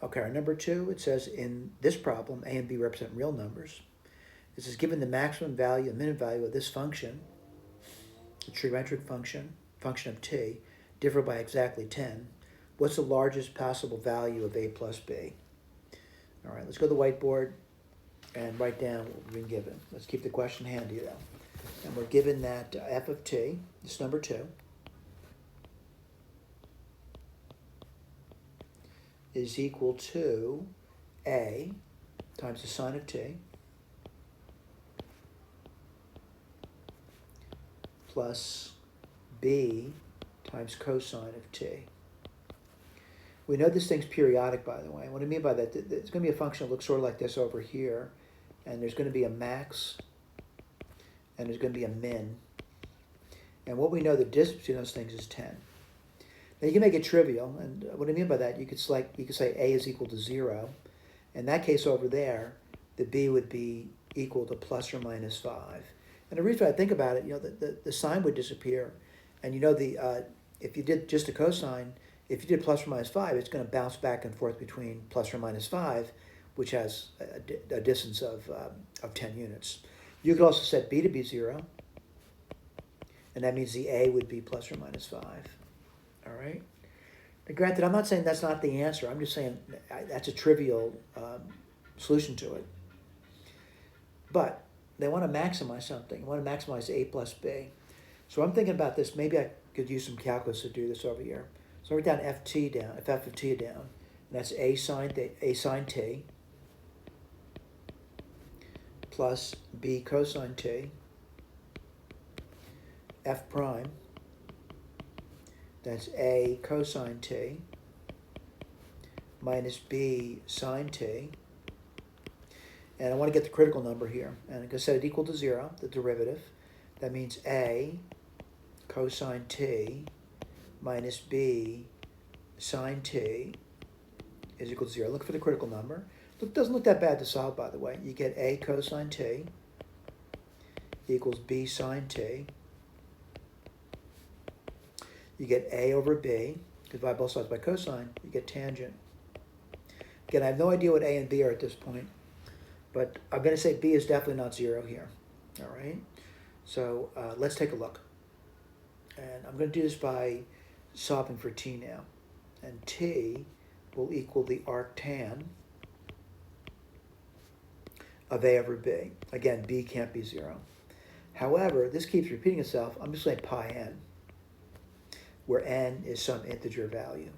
Okay, our number two, it says in this problem, a and b represent real numbers. It says given the maximum value and minimum value of this function, the trigonometric function of t, differ by exactly 10, what's the largest possible value of a plus b? All right, let's go to the whiteboard and write down what we've been given. Let's keep the question handy though. And we're given that f of t, this number 2, is equal to a times the sine of t plus b times cosine of t. We know this thing's periodic, by the way. What I mean by that, it's going to be a function that looks sort of like this over here, and there's going to be a max, and there's going to be a min. And what we know, the distance between those things is 10. Now you can make it trivial, and what I mean by that, you could say a is equal to 0. In that case over there, the b would be equal to plus or minus 5. And the reason I think about it, the sign would disappear, and if you did just a cosine, if you did plus or minus 5, it's going to bounce back and forth between plus or minus 5, which has a distance of 10 units. You could also set b to be 0, and that means the a would be plus or minus 5. All right? Now, granted, I'm not saying that's not the answer. I'm just saying that's a trivial solution to it. But they want to maximize something. They want to maximize a plus b. So I'm thinking about this. Maybe I could use some calculus to do this over here. So I write down f of t down. And that's a sine t plus b cosine t, f prime, that's a cosine t minus b sine t. And I want to get the critical number here. And I'm going to set it equal to 0, the derivative. That means a cosine t minus b sine t is equal to 0. Look for the critical number. It doesn't look that bad to solve, by the way. You get a cosine t equals b sine t. You get a over b. Divide both sides by cosine, you get tangent. Again, I have no idea what a and b are at this point, but I'm going to say b is definitely not 0 here. All right? So let's take a look. And I'm going to do this by solving for t now. And t will equal the arctan of a over b. Again, b can't be 0. However, this keeps repeating itself. I'm just saying pi n, where n is some integer value.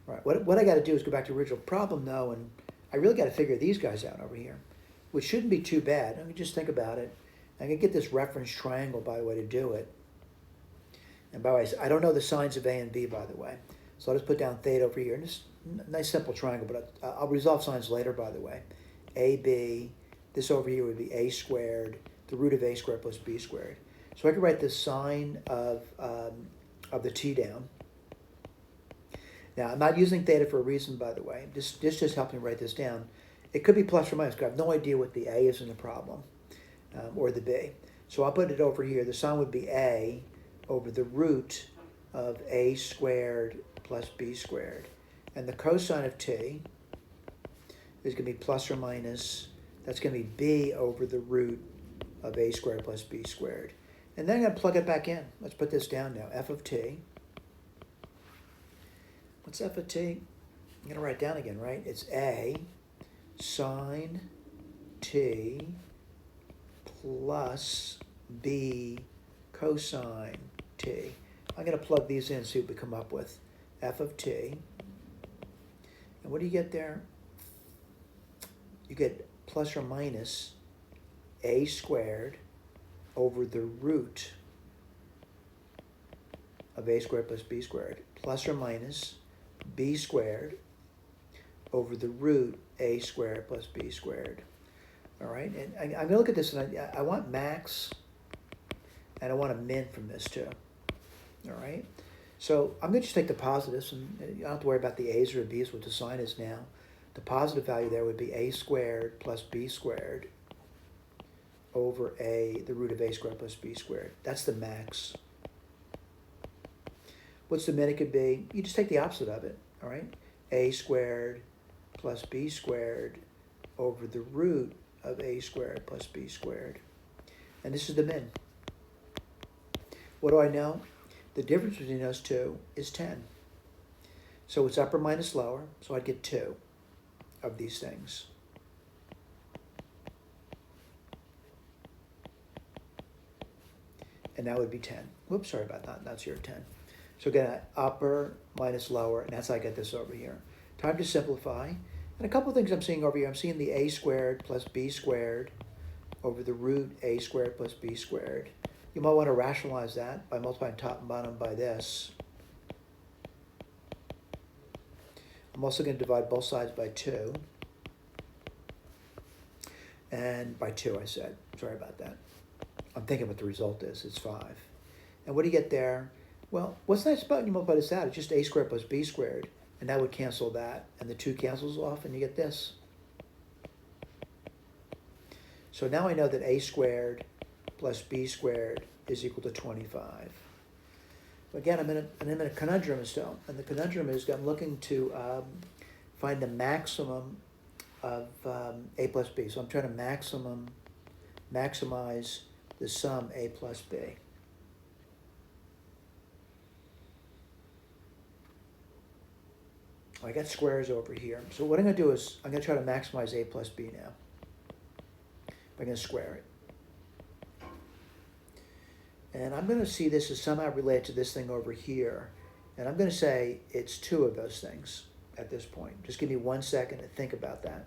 All right, what I got to do is go back to the original problem now, and I really got to figure these guys out over here, which shouldn't be too bad. I mean, just think about it. I can get this reference triangle, by the way, to do it. And by the way, I don't know the signs of a and b, by the way. So I'll just put down theta over here. And just nice simple triangle, but I'll resolve signs later, by the way. AB, this over here would be a squared, the root of a squared plus b squared. So I could write the sine of the t down. Now, I'm not using theta for a reason, by the way. This just helped me write this down. It could be plus or minus, because I have no idea what the a is in the problem, or the b. So I'll put it over here. The sine would be a over the root of a squared plus b squared. And the cosine of t is going to be plus or minus, that's going to be b over the root of a squared plus b squared. And then I'm going to plug it back in. Let's put this down now. F of t. What's f of t? I'm going to write it down again, right? It's a sine t plus b cosine t. I'm going to plug these in and see what we come up with. F of t. And what do you get there? You get plus or minus a squared over the root of a squared plus b squared, plus or minus b squared over the root a squared plus b squared. All right, and I'm going to look at this, and I want max, and I want a min from this too. All right, so I'm going to just take the positives, and you don't have to worry about the a's or the b's, what the sign is now. The positive value there would be a squared plus b squared over the root of a squared plus b squared. That's the max. What's the min it could be? You just take the opposite of it, all right? a squared plus b squared over the root of a squared plus b squared. And this is the min. What do I know? The difference between those two is 10. So it's upper minus lower, so I'd get 2 of these things. And that would be 10. Whoops, sorry about that, that's your 10. So again, upper minus lower, and that's how I get this over here. Time to simplify. And a couple of things I'm seeing over here. I'm seeing the a squared plus b squared over the root a squared plus b squared. You might want to rationalize that by multiplying top and bottom by this. I'm also going to divide both sides by 2. And by 2 I said. Sorry about that. I'm thinking what the result is. It's 5. And what do you get there? Well, what's nice about when you multiply this out? It's just a squared plus b squared. And that would cancel that. And the 2 cancels off and you get this. So now I know that a squared plus b squared is equal to 25. Again, I'm in a conundrum still. And the conundrum is I'm looking to find the maximum of a plus b. So I'm trying to maximize the sum a plus b. I got squares over here. So what I'm going to do is I'm going to try to maximize a plus b now. I'm going to square it. And I'm going to see this as somehow related to this thing over here. And I'm going to say it's 2 of those things at this point. Just give me 1 second to think about that.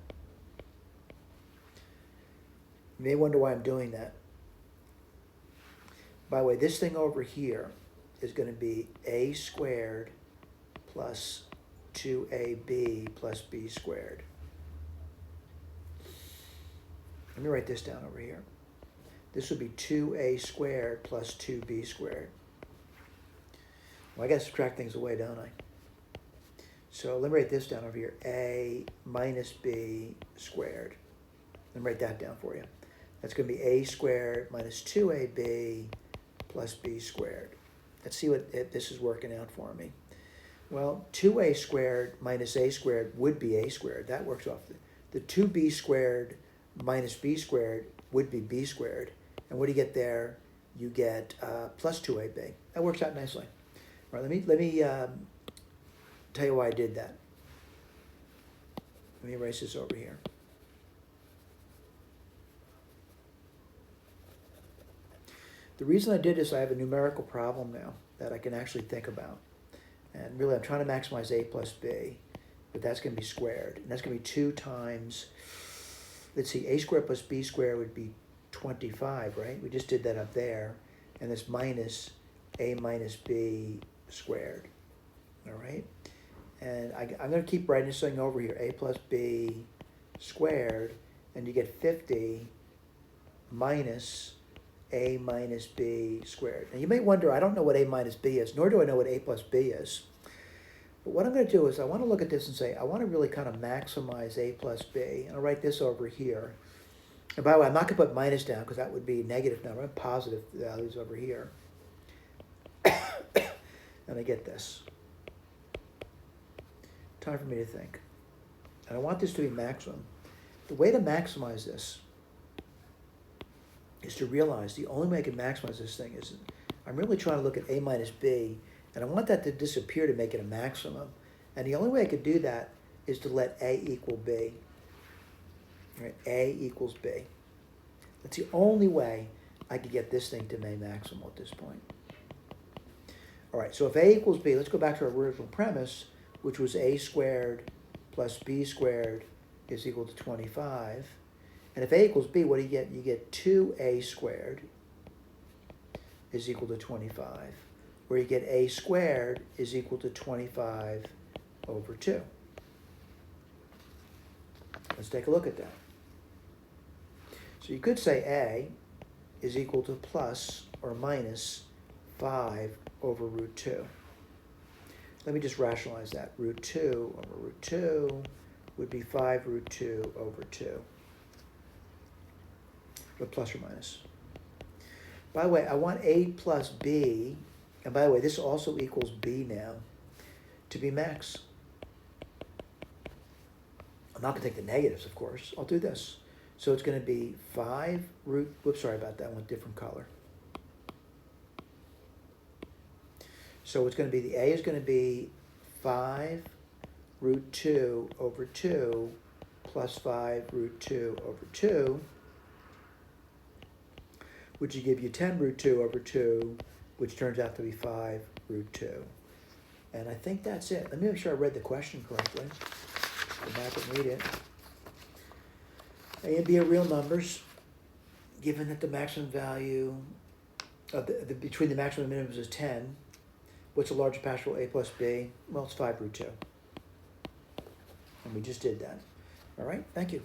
You may wonder why I'm doing that. By the way, this thing over here is going to be a squared plus 2ab plus b squared. Let me write this down over here. This would be 2a squared plus 2b squared. Well, I got to subtract things away, don't I? So let me write this down over here. A minus b squared. Let me write that down for you. That's going to be a squared minus 2ab plus b squared. Let's see if this is working out for me. Well, 2a squared minus a squared would be a squared. That works off. The 2b squared minus b squared would be b squared. And what do you get there? You get plus 2ab. That works out nicely. All right, let me tell you why I did that. Let me erase this over here. The reason I did this, I have a numerical problem now that I can actually think about. And really, I'm trying to maximize a plus b, but that's going to be squared. And that's going to be 2 times, let's see, a squared plus b squared would be 25, right? We just did that up there. And this minus a minus b squared, all right? And I'm going to keep writing this thing over here, a plus b squared, and you get 50 minus a minus b squared. Now you may wonder, I don't know what a minus b is, nor do I know what a plus b is. But what I'm going to do is I want to look at this and say, I want to really kind of maximize a plus b. And I'll write this over here. And by the way, I'm not going to put minus down because that would be negative number. I'm positive values over here. And I get this. Time for me to think. And I want this to be maximum. The way to maximize this is to realize the only way I can maximize this thing is I'm really trying to look at a minus b, and I want that to disappear to make it a maximum. And the only way I could do that is to let a equal b. Right? A equals b. That's the only way I could get this thing to be maximal at this point. All right, so if a equals b, let's go back to our original premise, which was a squared plus b squared is equal to 25. And if a equals b, what do you get? You get 2a squared is equal to 25, where you get a squared is equal to 25 over 2. Let's take a look at that. So you could say a is equal to plus or minus 5 over root 2. Let me just rationalize that. Root 2 over root 2 would be 5 root 2 over 2. But plus or minus. By the way, I want a plus b, and by the way, this also equals b now, to be max. I'm not gonna take the negatives, of course, I'll do this. So it's gonna be 5 root, whoops, sorry about that, I went different color. So it's gonna be, the A is gonna be 5 root 2 over 2 plus 5 root 2 over 2, which would give you 10 root 2 over 2, which turns out to be 5 root 2. And I think that's it. Let me make sure I read the question correctly. Go back and read it. A and B are real numbers, given that the maximum value of between the maximum and minimums is 10. What's the largest possible A plus B? Well, it's 5 root 2. And we just did that. All right, thank you.